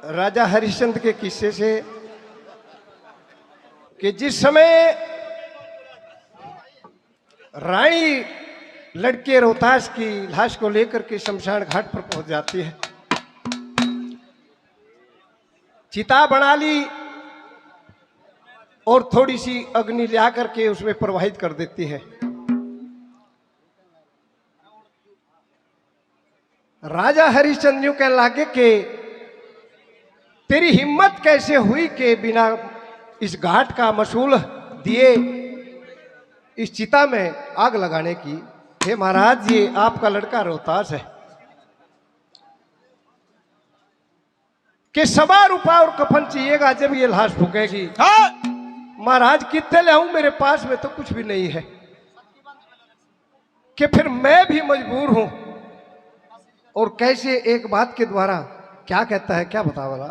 राजा हरिश्चंद्र के किस्से से कि जिस समय रानी लड़के रोहतास की लाश को लेकर के शमशान घाट पर पहुंच जाती है, चिता बना ली और थोड़ी सी अग्नि ला करके उसमें प्रवाहित कर देती है। राजा हरिश्चंद्र यूं कहने लगे कि तेरी हिम्मत कैसे हुई कि बिना इस घाट का मसूल दिए इस चिता में आग लगाने की। हे महाराज, ये आपका लड़का रोहतास है कि 1.25 रुपया और कफन चाहिएगा जब ये लाश फूकेगी। महाराज कितने ले आऊं, मेरे पास में तो कुछ भी नहीं है। कि फिर मैं भी मजबूर हूं। और कैसे एक बात के द्वारा क्या कहता है, क्या बता वाला।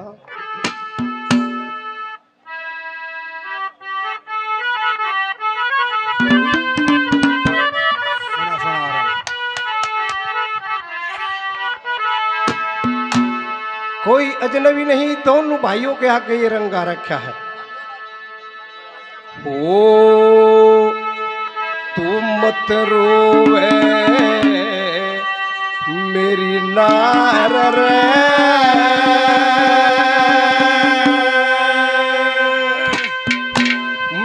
कोई अजनबी नहीं, दोनों भाइयों के आगे ये रंगा रखा है। ओ तू मत रोवे मेरी नार रे,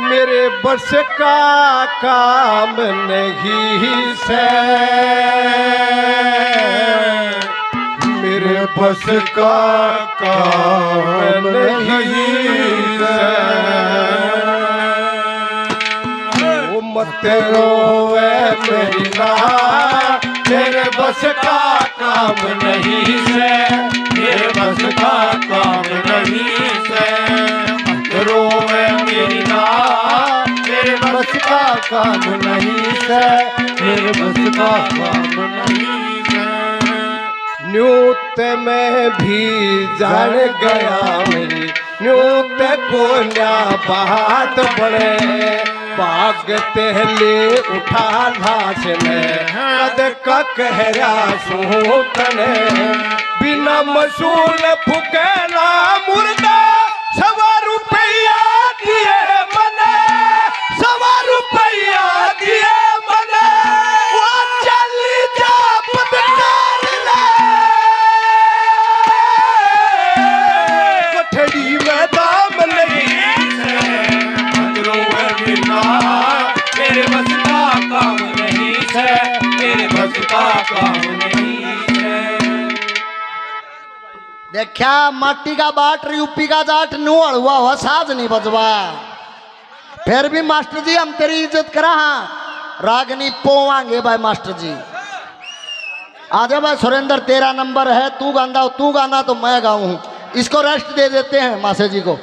मेरे बस का काम नहीं से, मेरे बस का काम नहीं है। वो मत रोवे मेरी नार, मेरे बस का काम नहीं है, मेरे बस का काम नहीं है। मत रोवे मेरी नार, मेरे बस का काम नहीं है, मेरे बस का काम नहीं है। न्यूत में भी जान गया मेरी, न्यूत को न्या बात बड़े, भागते ले उठा लाश में कद का कहरा सूतने, बिना मसूल फुके ना मुर्दा, 1.25 रुपया दिए मने, 1.25 रुपया दिए मने, वो चल जा पत्थर ले कठड़ी में दाम नहीं है। मेरे बस का काम नहीं है, मेरे बस का काम नहीं है। देखा माटी का बाट यूपी का जाट नुअड़ हुआ साज नहीं बजवा। फिर भी मास्टर जी हम तेरी इज्जत करा, हाँ रागनी पोवांगे भाई मास्टर जी। आजा भाई सुरेंद्र, तेरा नंबर है, तू गाना तो मैं गाऊं। इसको रेस्ट दे देते हैं मासे जी को।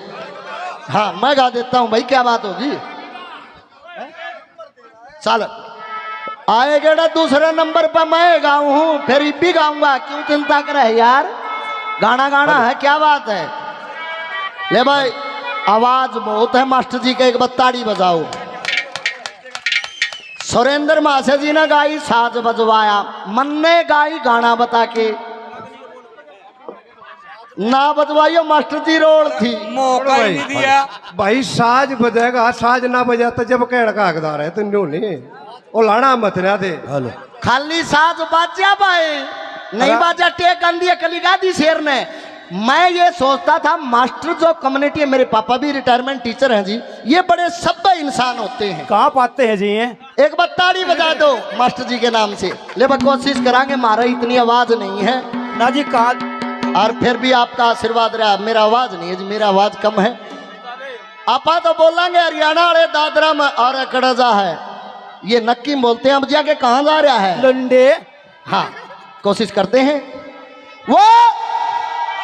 हाँ मैं गा देता हूँ भाई, क्या बात होगी। चल आएगा ना दूसरे नंबर पर मैं गाऊं हूँ, फिर भी गाऊंगा, क्यों चिंता करे यार। गाना है, क्या बात है। ले भाई आवाज बहुत है मास्टर जी के, एक बत्ताड़ी बजाओ। सुरेंद्र मासे जी ने गाई, साज बजवाया, मन ने गाई गाना बता के ना बजवाइयो मास्टर जी, रोड थी मौका ही नहीं दिया। भाई साज बजेगा, साज ना बजा तो जब कहड़ का हकदार है तुम नहीं, वो लाना मत रहा दे। खाली साज बाजा भाई, नहीं बाजा टेक अंधी कलिगा दी शेर ने। मैं ये सोचता था मास्टर जो कम्युनिटी है, मेरे पापा भी रिटायरमेंट टीचर हैं जी, ये बड़े सभ्य इंसान होते हैं। कहाँ पाते हैं जी ये? एक बत्ताड़ी बजा दो मास्टर जी के नाम से। ले कोशिश करांगे, मारा इतनी आवाज नहीं है ना जी। कहाँ और फिर भी आपका आशीर्वाद रहा। मेरा आवाज नहीं है जी, मेरा आवाज कम है। आपा तो बोलेंगे हरियाणा वाले दादरा में और अकड़जा है, ये नक्की बोलते हैं। अब जाके कहाँ जा रहा है लंडे? हाँ कोशिश करते हैं। वो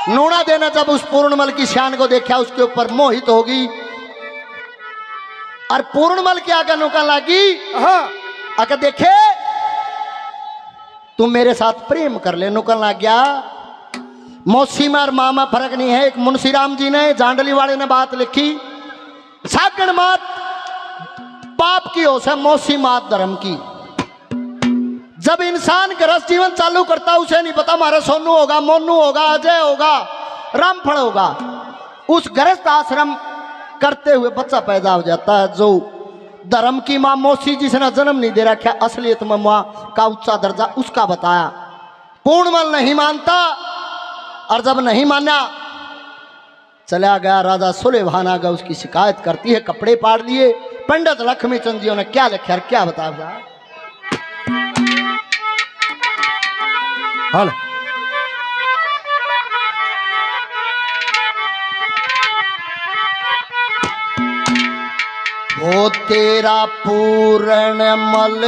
नूना देना जब उस पूर्णमल की शान को देखा, उसके ऊपर मोहित होगी। और पूर्णमल क्या का नौका लागी, अगर देखे तुम मेरे साथ प्रेम कर ले, नुकल लग गया। मौसी में और माँ में फर्क नहीं है। एक मुंशीराम जी ने, जांडली वाले ने बात लिखी, सागण मात पाप की हो से मौसी मात धर्म की। जब इंसान गृहस्थ जीवन चालू करता, उसे नहीं पता हमारा सोनू होगा, मोनू होगा, अजय होगा, रामफल होगा। उस गृहस्थ आश्रम करते हुए बच्चा पैदा हो जाता है, जो धर्म की माँ मौसी जिसने जन्म नहीं दे रखा, असलियत में माँ का उच्चा दर्जा उसका बताया। पूर्णमल नहीं मानता, और जब नहीं माना चला गया राजा सुलेभान आ गया, उसकी शिकायत करती है, कपड़े पाड़ लिए। पंडित लक्ष्मी चंद जी ने क्या लिखा और क्या बताया? हेलो वो तेरा पूर्ण मल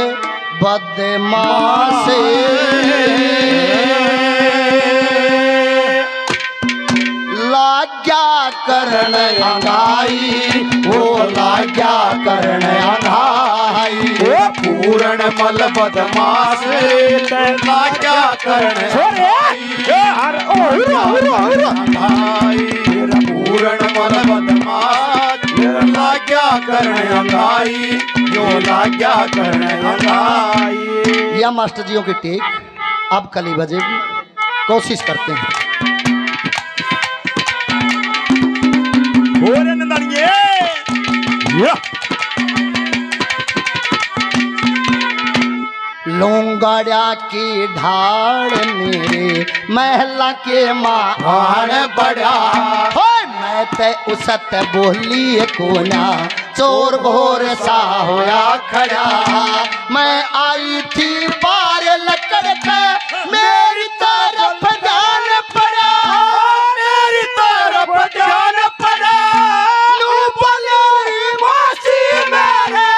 बदमाश लाग्या करण अंगाई, वो लाग्या करण अंगाई। वो पूर्ण मल बदमाश लाग्या करण पूर्ण मल बदमाश लाग्या करण अंगाई, जो लाग्या करण अंगाई। या मास्टर जियों की टेक अब कली बजेगी, कोशिश करते हैं। लोंगाड़ा की ढाड़ मेरे महला के महान बड़ा, मैं ते उसत बोली कोना चोर भोर सा होया खड़ा। मैं आई थी पार लकड़ पे, मेरी तरफ जान पड़ा, मेरी तरफ जान पड़ा। नू बोली मौसी मेरे,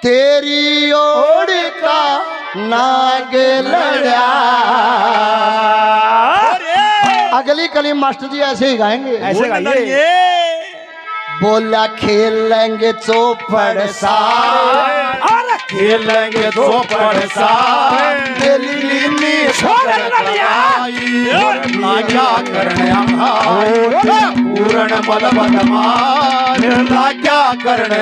तेरी ओर का नाग लड़ा। अगली कलीम मास्टर जी ऐसे ही गाएंगे, ऐसे गाइए। बोला खेलेंगे चौपड़ सारे, खेलेंगे चौपड़ सारे, दिल्ली लाग्या करने पूर्ण मल बदमाश लाग्या करने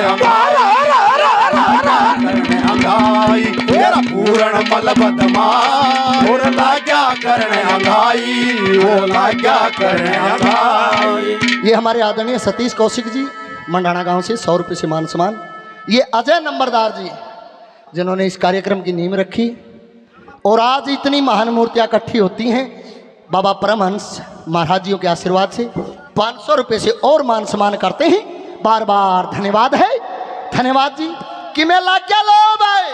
अंगाई। तेरा पूर्ण मल बदमाश और लाग्या करने अंगाई, वो लाग्या करने अंगाई। ये हमारे आदरणीय सतीश कौशिक जी मंडाना गांव से 100 रुपये से मान सम्मान। ये अजय नंबरदार जी जिन्होंने इस कार्यक्रम की नींव रखी, और आज इतनी महान मूर्तियां इकट्ठी होती हैं बाबा परमहंस महाराज जियों के आशीर्वाद से। 500 रुपये से और मान सम्मान करते हैं। बार बार धन्यवाद है, धन्यवाद जी। कि मैं लाग गया लो भाई,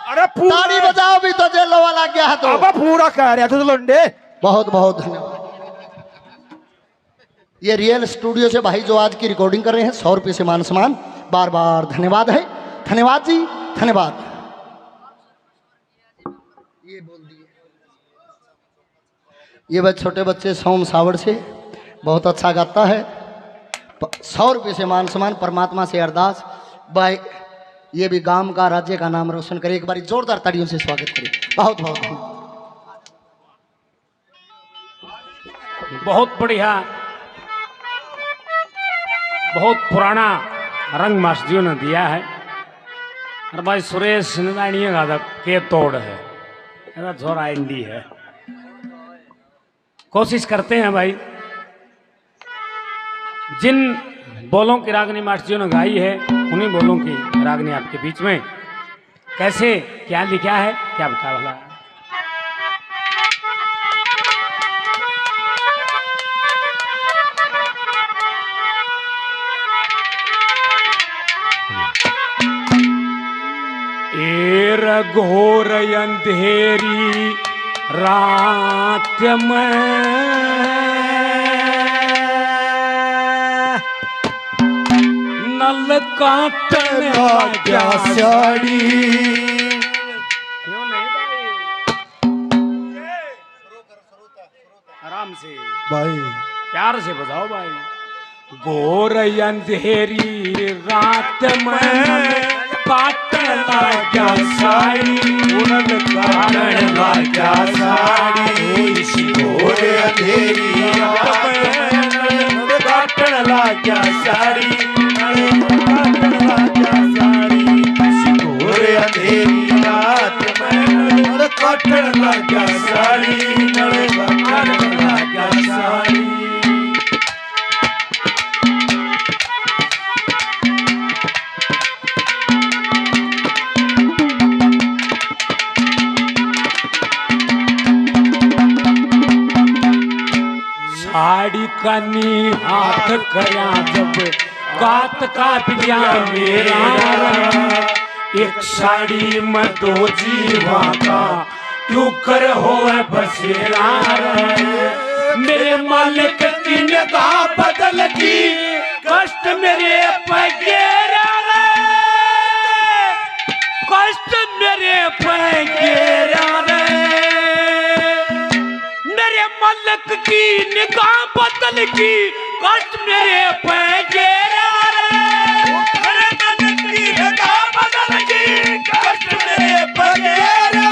अरे ताड़ी बजाओ भी तो जे लोवा लग गया है तो अब पूरा कह रहा था लोंडे। बहुत बहुत धन्यवाद। ये रियल स्टूडियो से भाई जो आज की रिकॉर्डिंग कर रहे हैं 100 रुपये से मान सम्मान। बार बार धन्यवाद है, धन्यवाद जी, धन्यवाद। ये बोल दिए, ये बस छोटे बच्चे सोम सावड़ से बहुत अच्छा गाता है। 100 रुपये से मान सम्मान। परमात्मा से अरदास भाई ये भी गांव का राज्य का नाम रोशन करे। एक बार जोरदार तालियों से स्वागत करें। बहुत बहुत धन्यवाद। बहुत बढ़िया, बहुत पुराना रंग मास्टरियों ने दिया है। और भाई सुरेश नारायणी का के तोड़ है, छोरा इंडी है। कोशिश करते हैं भाई, जिन बोलों की रागनी मास्टरियों ने गाई है उन्हीं बोलों की रागनी आपके बीच में कैसे क्या लिखा है क्या बता भला। घोर अंधेरी रात में नल काटने क्या साड़ी। क्यों नहीं भाई, आराम से भाई प्यार से बजाओ भाई। घोर अंधेरी रात में काटना क्या साड़ी, उनल काटना क्या साड़ी। इसी घोर अंधेरी रात में काटना क्या साड़ी, काटना क्या साड़ी। इसी घोर अंधेरी रात में काटना लाग्या साड़ी नड़े कटण लाग्या साड़ी साड़ी कानी हाथ कया जब गात काट गया मेरा एक साड़ी में दो जीवा का क्यों कर हो बसेरा मेरे मालिक की निगाह बदल की कष्ट मेरे पैगेरा कष्ट मेरे पैगेरा मेरे मालिक की निगाह बदल की कष्ट मेरे पैगेरा मेरे मालिक की निगाह बदल की कष्ट मेरे पैगेरा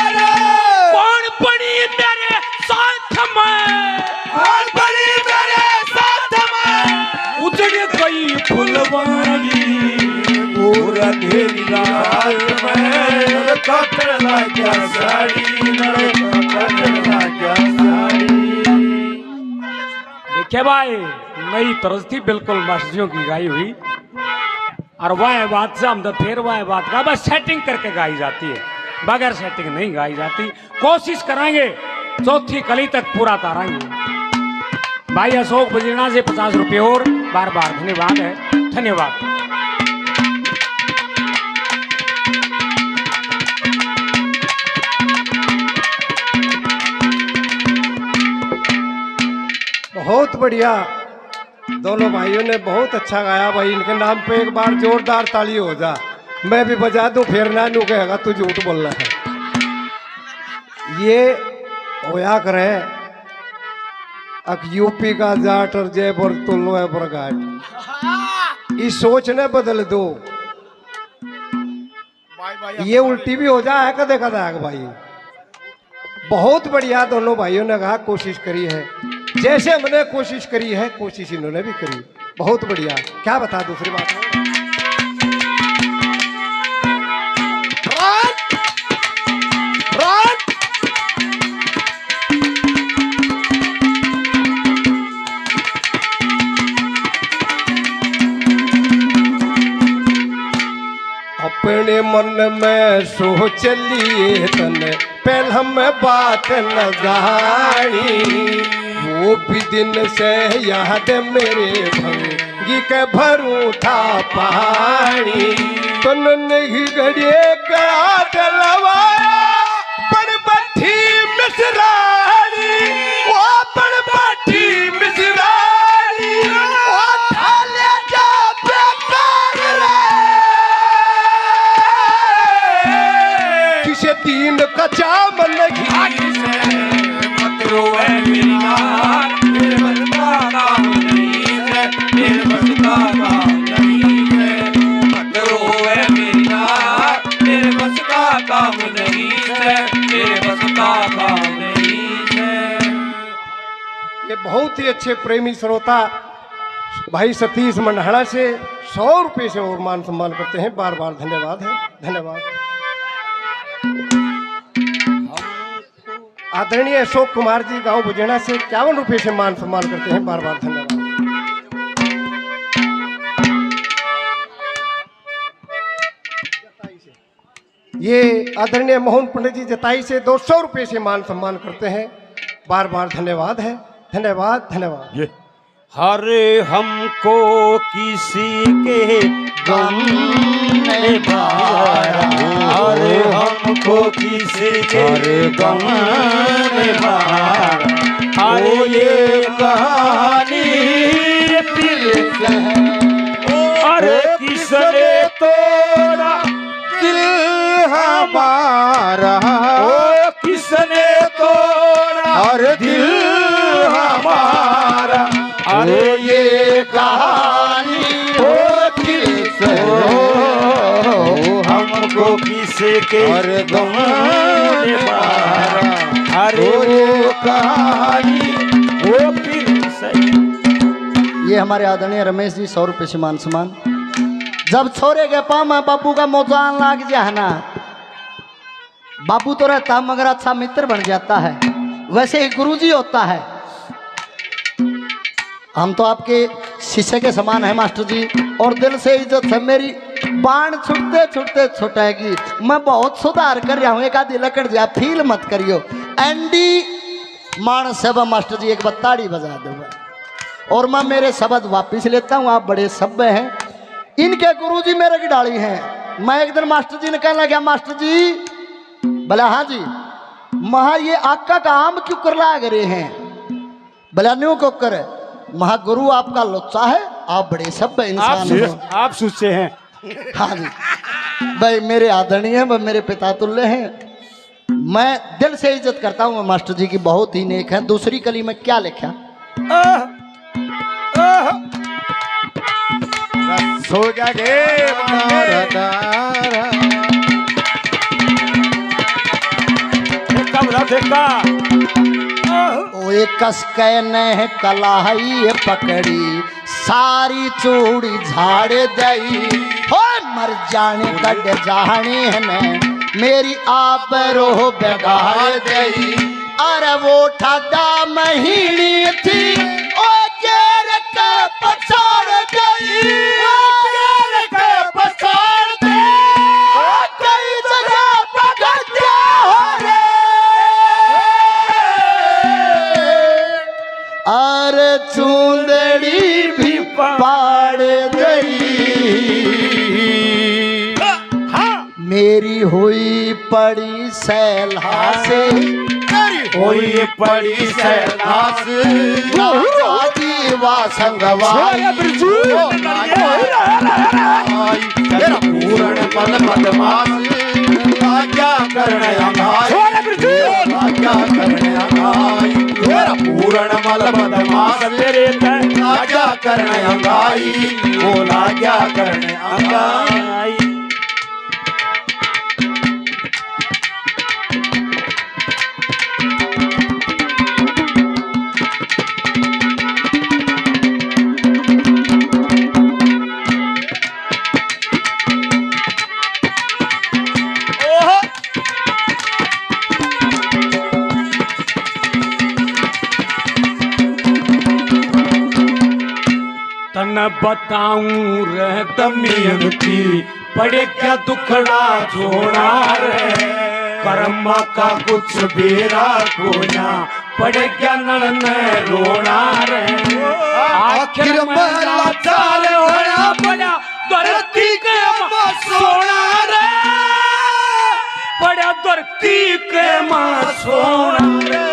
कौन पड़ी मेरे साथ में कौन पड़ी मेरे साथ में उजड़ गई फुलवारी पूरा अंधेरी रात में कटण लाग्या साड़ी नड़े कटण लाग्या साड़ी देखिए भाई नई तरज थी बिल्कुल मास्टरियों की गाई हुई और वह बात से हम तो फिर वह बात का बस सेटिंग करके गाई जाती है बगैर सेटिंग नहीं गाई जाती कोशिश करेंगे चौथी कली तक पूरा तारेंगे भाई अशोक बजीना से 50 रुपये और बार बार धन्यवाद है धन्यवाद बहुत बढ़िया दोनों भाइयों ने बहुत अच्छा गाया भाई इनके नाम पे एक बार जोरदार ताली हो जा मैं भी बजा दूं फिर ना नू कहेगा तू झूठ बोल रहा है ये होया करे अक यूपी का जाट और जयपुर तुल्लो है पर घाट इस सोच ने बदल दो ये उल्टी भी हो जाए कदे कदा भाई बहुत बढ़िया दोनों भाइयों ने कहा कोशिश करी है जैसे हमने कोशिश करी है कोशिश इन्होंने भी करी बहुत बढ़िया क्या बता दूसरी बात है अपने मन में सोच लिए तने पहल हम बात न जानी वो भी दिन से याद मेरे भंगी के भरू था पानी तो नहीं घड़िए गया डलवाया बड़बट्ठी मिसरानी वो बड़बट्ठी मिसरानी वो थाले जा बेकार रे किसे तीन कच्चा मन घी से मत रोए मेरी नार मेरे बस का काम नहीं है मेरे बस का काम नहीं है मत रोए मेरी नार मेरे बस का काम नहीं है मेरे बस का काम नहीं है ये बहुत ही अच्छे प्रेमी श्रोता भाई सतीश मंडाणा से 100 रुपये से और मान सम्मान करते हैं बार बार धन्यवाद है धन्यवाद आदरणीय अशोक कुमार जी गांव बुजेना से 51 रुपये से मान सम्मान करते हैं बार बार धन्यवाद ये आदरणीय मोहन पंडित जी जताई से 200 रुपये से मान सम्मान करते हैं बार बार धन्यवाद है धन्यवाद धन्यवाद हरे हमको किसी के गम ने बारा हरे हमको किसी के गम ने बारा अरे ये कहानी अरे किसने तोड़ा दिल हमारा ओ किसने तोड़ा अरे दिल हमारा अरे ये कहानी हमको किसे के गम ने मारा अरे वो कहानी वो फिर सही ये हमारे आदरणीय रमेश जी 100 रुपये से मान सम्मान जब छोरे के पाँव में बापू का मोजान लाग जाए ना बाबू तो रहता है मगर अच्छा मित्र बन जाता है, वैसे ही गुरुजी होता है। हम तो आपके शीशे के समान है मास्टर जी, और दिल से इज्जत है मेरी। बाण छुटते छुटते छुटेगी, मैं बहुत सुधार कर रहा हूँ, एक आधी लकड़ जा फील मत करियो। एंडी मान सब मास्टर जी एक बताड़ी बजा दो और मैं मेरे शब्द वापिस लेता हूँ। आप बड़े सभ्य हैं, इनके गुरुजी मेरे की डाली हैं। मैं एक दिन मास्टर जी ने कहने लगा, मास्टर जी बोला हाँ जी, महा ये आका का आम क्यों कर लाग रहे हैं? बोला न्यू को कर, महागुरु आपका लोचा है, आप बड़े सभ्य इंसान हो। आप सुच्चे हैं। हाँ जी भाई, मेरे आदरणीय हैं, वह मेरे पिता तुल्य हैं। मैं दिल से इज्जत करता हूँ मास्टर जी की, बहुत ही नेक है। दूसरी कली में क्या लिखा? सो गया गे देखा ओ एक कस कहने कलाई पकड़ी, सारी चूड़ी झाड़ दई, हो मर जाने कड जाने ने मेरी आबरो बिगाड़ दई। अरे वो ठाडा महीनी थी, ओ गेर का पछाड़ गई, गेर का पछाड़ दे, कई जगह पकड़ते हो रे। अरे चूंदड़ी भी पाड़ गई, मेरी हुई पड़ी सैला से, कोई पड़ी सैलास वा संगवाई, तेरा पूर्ण पल बदमाश क्या करने अंगाई, क्या करने अंगाई, तेरा पूर्ण पल बदमाश तेरे क्या करने अंगाई, बोला क्या करने अंगाई। तन बताऊं रह दमियन की, पड़े क्या दुखड़ा छोड़ा रे, कर्मा का कुछ बेरा कोना, पड़े क्या नड़न रोना रे। आखिर में लाचार होया पड़ा धरती के मां सोना रे, पड़ा धरती के मां सोना रे।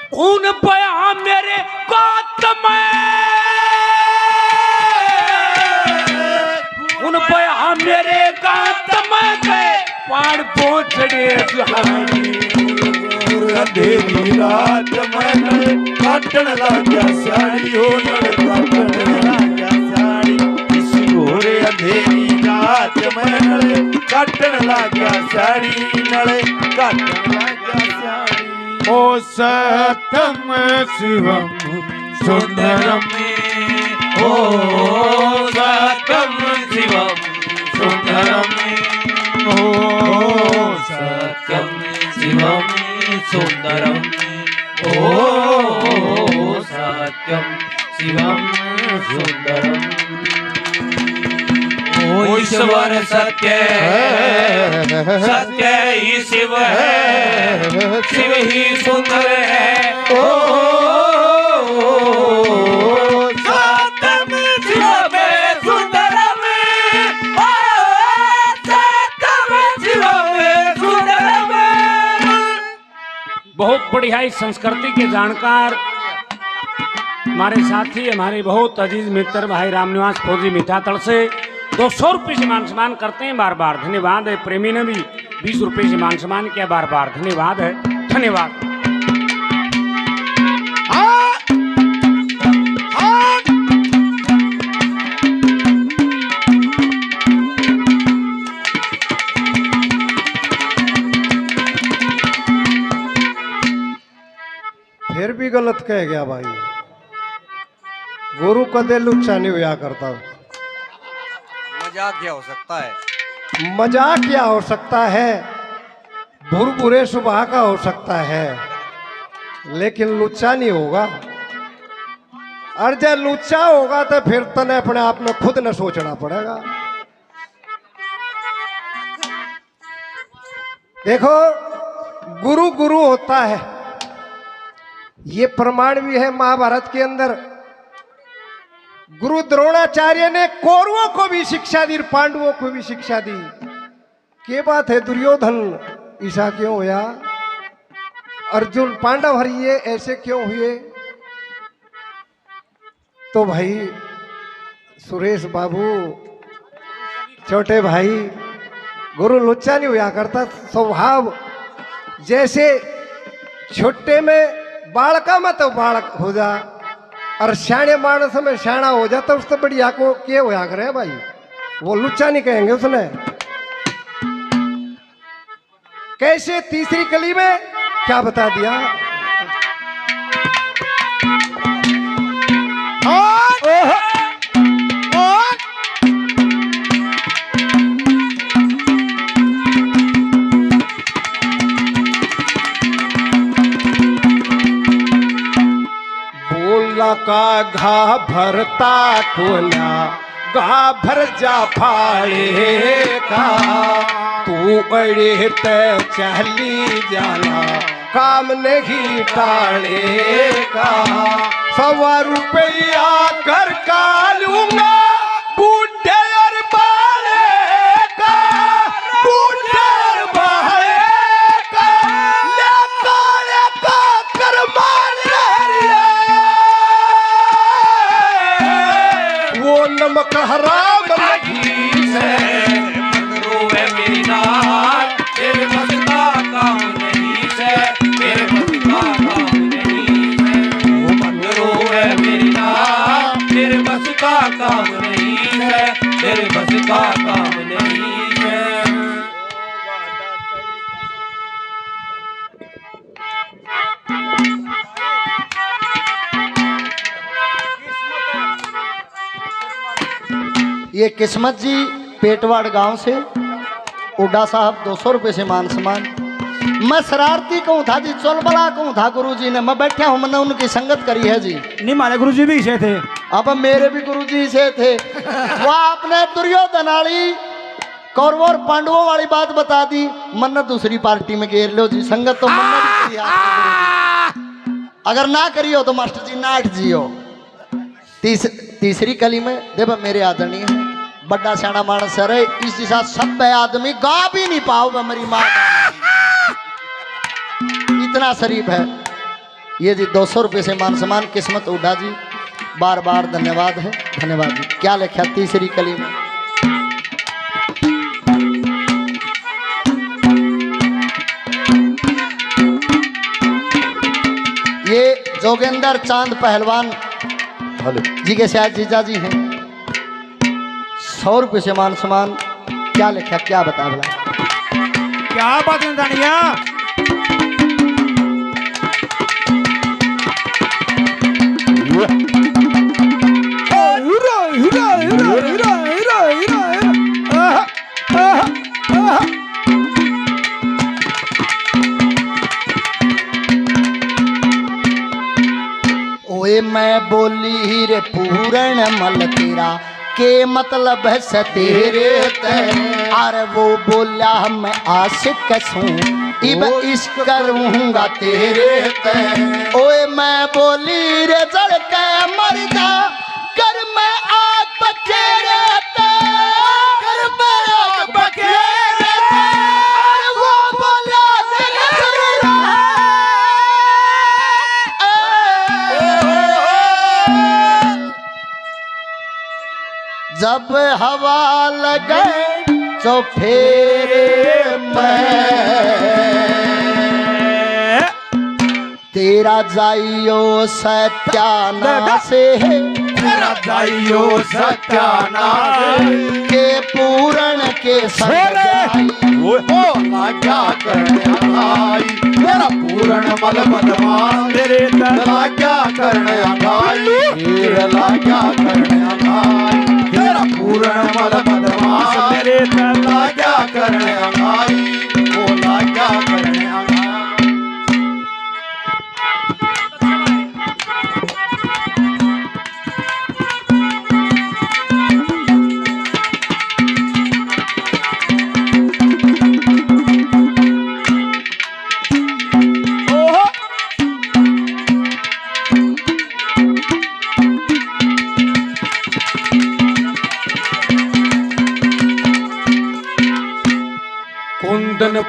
खून बया मेरे बात में, उन पया मेरे गात में गए पाड़ पोछड़े सुहानी, अंधेरी रात में काटन लगा साड़ी, हो काटन लगा साड़ी, इसी घोरे अंधेरी रात में काटन लगा साड़ी, नले काटन लगा साड़ी। ओ सतम शिवम सुंदरम, ओ सत्यम शिवम सुंदरम, ओ सत्यम शिवम सुंदरम, ओ सत्यम शिवम सुंदरम। ओ ईश्वर सत्य है, सत्य ही शिव है, शिव ही सुंदर है। ओ बहुत बढ़िया इस संस्कृति के जानकार हमारे साथी, हमारे बहुत अजीज मित्र भाई रामनिवास फौजी मीठातल से 200 रुपये से मान सम्मान करते हैं, बार बार धन्यवाद है। प्रेमी ने भी 20 रुपये से मान सम्मान किया, बार बार धन्यवाद है, धन्यवाद। फिर भी गलत कह गया भाई, गुरु कदे लुच्चा नहीं हुआ करता। मजाक क्या हो सकता है? मजाक क्या हो सकता है? भुरभुरे सुबह का हो सकता है, लेकिन लुच्चा नहीं होगा। और जब लुच्चा होगा तो फिर तने अपने आप में खुद न सोचना पड़ेगा। देखो, गुरु गुरु होता है, ये प्रमाण भी है महाभारत के अंदर। गुरु द्रोणाचार्य ने कौरवों को भी शिक्षा दी, पांडवों को भी शिक्षा दी। के बात है दुर्योधन ऐसा क्यों हुआ, अर्जुन पांडव हरिए ऐसे क्यों हुए? तो भाई सुरेश बाबू, छोटे भाई, गुरु लुच्चा नहीं हुआ करता। स्वभाव जैसे छोटे में बालका में तो बालक हो जा, और शाणे मानस में शाणा हो जाता, उससे बढ़िया को क्या होया करे भाई, वो लुच्चा नहीं कहेंगे उसने। कैसे तीसरी कली में क्या बता दिया? बोला का घा भरता कोना, गा भर जा फाड़े का, तू अड़े ते चली जाना, काम नहीं टाड़े का। 100 रुपया कर का लूंगा, बूढ़े और बाले का, बूढ़े और बाले का, लेका कर मान वो नमक हराम नहीं है, मत रोवे मेरी नार, तेरे बस का काम नहीं है, तेरे बस का काम नहीं है। वो मत रोवे मेरी नार, तेरे बस का काम नहीं है, तेरे बस का काम नहीं है। ये किस्मत जी पेटवाड़ गांव से, उड्डा साहब 200 रुपये से मान सम्मान। मैं शरारती कहूँ था जी, चुलबला कहूँ था गुरु जी ने, मैं बैठा हूँ, मैंने उनकी संगत करी है जी। नहीं, हमारे गुरु जी भी इसे थे। अब मेरे भी गुरु जी से थे। वो आपने दुर्योधन वाली कौरवों और पांडवों वाली बात बता दी, मन्नत दूसरी पार्टी में घेर लो जी। संगत तो मन्नत करी आपने गुरु जी। अगर ना करियो तो मास्टर जी नाट जियो। तीसरी कली में देखो मेरे आदरणीय है, बड़ा सियाना मानस है, इस दिशा सब आदमी गा भी नहीं पाओ, मेरी माँ इतना शरीफ है ये जी। 200 रुपये से मान सम्मान किस्मत उड़ा जी, बार बार धन्यवाद है, धन्यवाद जी। क्या लिखा तीसरी कली में? ये जोगेंद्र चांद पहलवान जी के शायद जीजा जी हैं। 100 रुपये से मान सम्मान। क्या लिखा, क्या बता बोला, क्या बात है दानिया? ओए मैं बोली रे पूरण मल तेरा, के मतलब है सतेरे ते। अरे वो बोला मैं आशिक हूँ, इब इश्क करूँगा तेरे ते। ओए मैं बोली रे जड़ के मर जा, कर मैं आग बखेरे ते, कर मैं आग बखेरे ते। अरे वो बोला तेरे तेरा, जब हवा लगे तो फेरे मैं, तेरा जाइयो सत्यानाश है, तेरा जाइयो सत्यानाश के पूरण के संग वो क्या करने आई, तेरा पूरण मल बदमाश तेरे तला क्या करने आई, तेरा क्या करने आई, तेरा पूरण मल बदमाश तेरे तला क्या करने आई, बोला क्या करने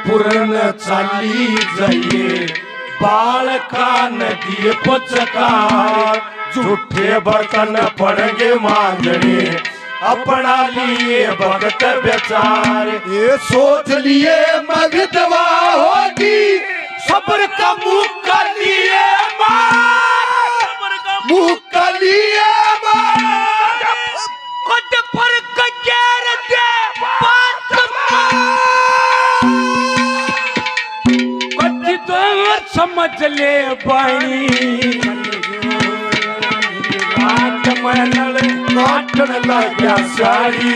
पुरन चाली जाइए बालका नदी पचकार झूठे बर्तन पड़गे मांझने अपना लिए भगत बेचार ये सोच लिए मगदवा होगी सब्र का मुख कर लिए मुख कर लिए खुद पर गैर दे कच्ची तो समझ ले बाई रात में लड़ काटन लग्या साड़ी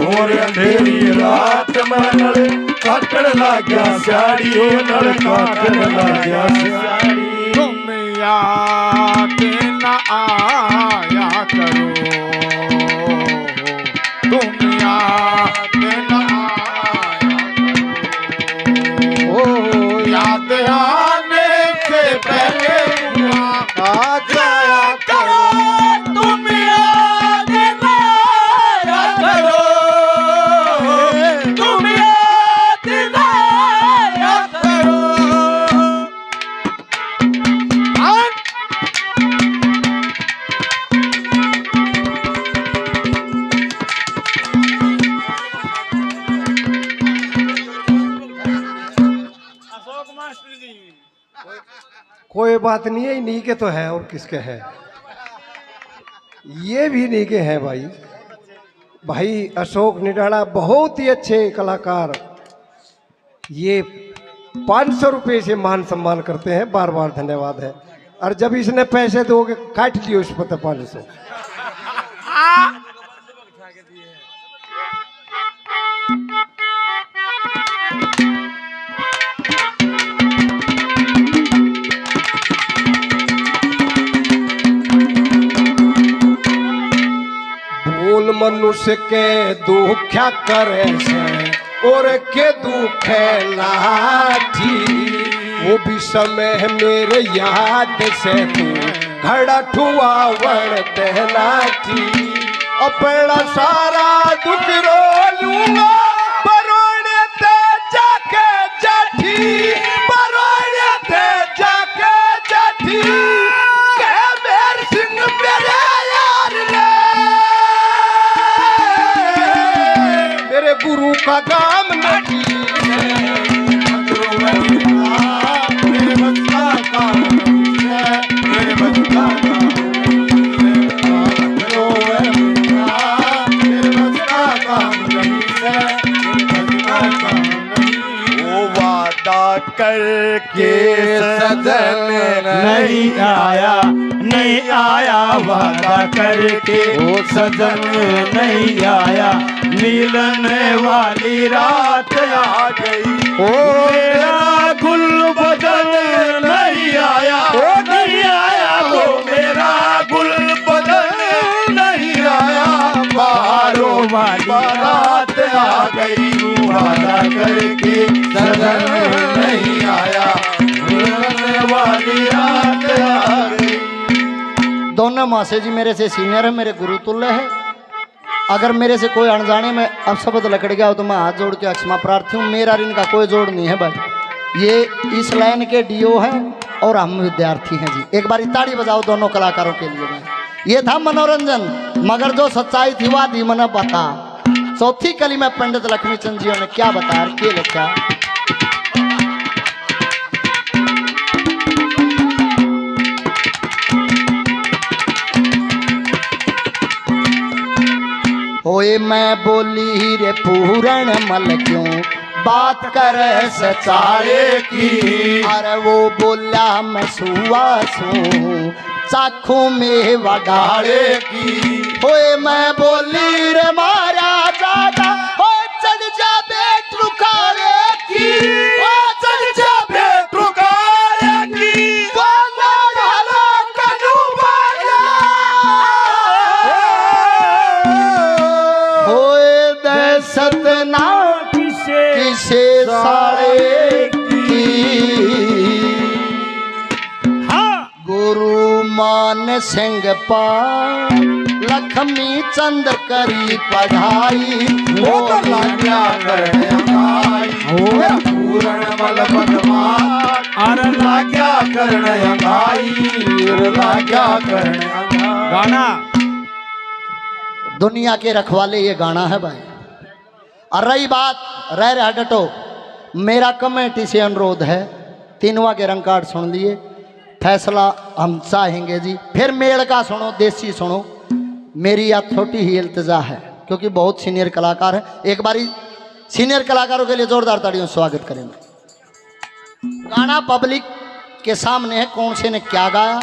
और अंधेरी रात में लड़ काटन लग्या साड़ी लड़ काटन लग्या साड़ी तुम याद न आया करो तुम याद न आया करो ओ याद आने से पहले आ जाया करो तुम याद न आया करो तुम याद न आया करो कोई बात नहीं है, इन्हीं के तो है और किसके है। ये भी इन्हीं के हैं भाई। भाई अशोक निडाला बहुत ही अच्छे कलाकार। ये 500 रुपये से मान सम्मान करते हैं, बार बार धन्यवाद है। और जब इसने पैसे दोगे काट लियो उस पर 500। बोल मनुष्य के दुख क्या करे से और के दुख लाठी वो भी समय है मेरे याद से तू घड़ा ठुआ वण लाठी अपना सारा दुख रो लूंगा बरोड़े ते जाके जाठी बरोड़े ते जाके जाठी के मेर सिंह मेरे यार ने मेरे गुरु का काम नहीं मेरे बच्चा का मेरे बच्चा का मेरे बच्चा का वो वादा करके सजन नहीं आया नहीं आया वादा करके वो सजन नहीं आया मिलने वाली रात आ गई ओ मेरा गुल बदल नहीं आया ओ नहीं आया वो मेरा गुल बदल नहीं आया बारों वाली रात आ गई वादा करके सजन नहीं आया मिलने वाली रात आ गई। दोनों मासे जी मेरे से सीनियर है, मेरे गुरु तुल्य है। अगर मेरे से कोई अनजाने में अपशब्द लकड़ गया हो तो मैं हाथ जोड़ के क्षमा प्रार्थी हूँ। मेरा इनका कोई जोड़ नहीं है भाई। ये इस लाइन के डीओ हैं और हम विद्यार्थी हैं जी। एक बार ताड़ी बजाओ दोनों कलाकारों के लिए। ये था मनोरंजन, मगर जो सच्चाई थी वह दी मन बता। चौथी कली में पंडित लक्ष्मीचंद जी ने क्या बताया, क्या लिखा। होए मैं बोली रे पूरण मल क्यों बात करे सचारे की। अरे वो बोला मैं सुआ सू चाखू में वडाड़े की। होए मैं बोली रे मारा जागा हो चल जा बेट रुकारे की। ओ चल जा बेट रुकारे की। सतना किसे सारे की। हाँ। गुरु मान सिंह पा लक्ष्मी चंद करी पढ़ाई वो तो लाग्या करने अंगाई पूरण मल बदमाश अरे लाग्या करने अंगाई लाग्या करने अंगाई। गाना दुनिया के रखवाले ये गाना है भाई। और रही बात रह डटो, मेरा कमेटी से अनुरोध है, तीनों के रंग कार्ड सुन लिए, फैसला हम चाहेंगे जी। फिर मेल का सुनो, देसी सुनो। मेरी यह छोटी ही इल्तिजा है क्योंकि बहुत सीनियर कलाकार है। एक बारी सीनियर कलाकारों के लिए जोरदार तालियों से स्वागत करेंगे। गाना पब्लिक के सामने है, कौन से ने क्या गाया,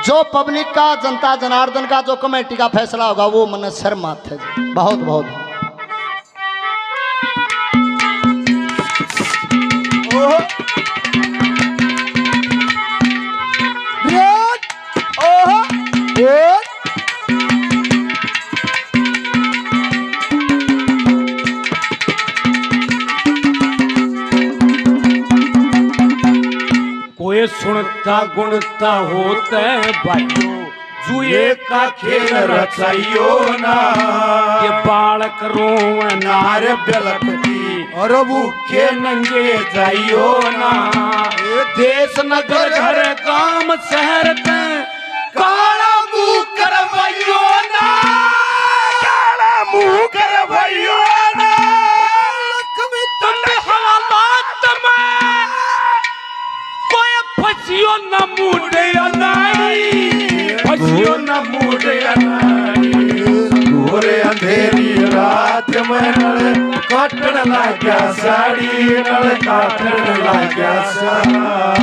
जो पब्लिक का, जनता जनार्दन का, जो कमेटी का फैसला होगा वो मन शर्मात है जी। बहुत बहुत कोई सुनता गुणता होता है भाइयों, जुए का खेल रचाइयो ना, ये बालक रोवे नार बिलखती और भूखे नंगे जाइयो ना। देश नगर घर गांव शहर में काला मुंह करवाइयो ना, काला मुंह करवाइयो ना। लक्ष्मी तुम हवालात में कोई फसियो न मुड़े नाई, फसियो न मुड़े नाई। गोरे अंधेरी रात में नल काटन लाग्या साड़ी, नल काटन लाग्या साड़ी।